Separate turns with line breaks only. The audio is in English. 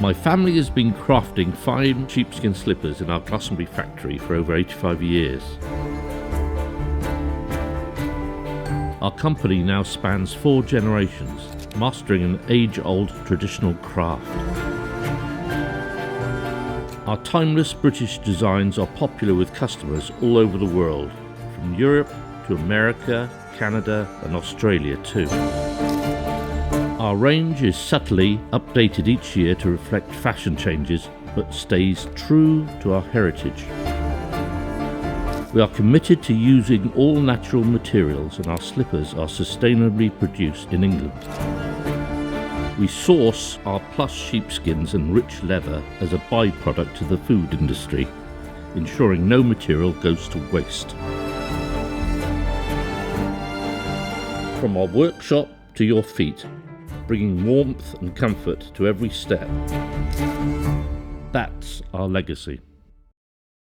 My family has been crafting fine sheepskin slippers in our Glastonbury factory for over 85 years. Our company now spans 4 generations, mastering an age-old traditional craft. Our timeless British designs are popular with customers all over the world, from Europe to America, Canada and Australia too. Our range is subtly updated each year to reflect fashion changes, but stays true to our heritage. We are committed to using all natural materials, and our slippers are sustainably produced in England. We source our plush sheepskins and rich leather as a byproduct to the food industry, ensuring no material goes to waste. From our workshop to your feet, bringing warmth and comfort to every step. That's our legacy.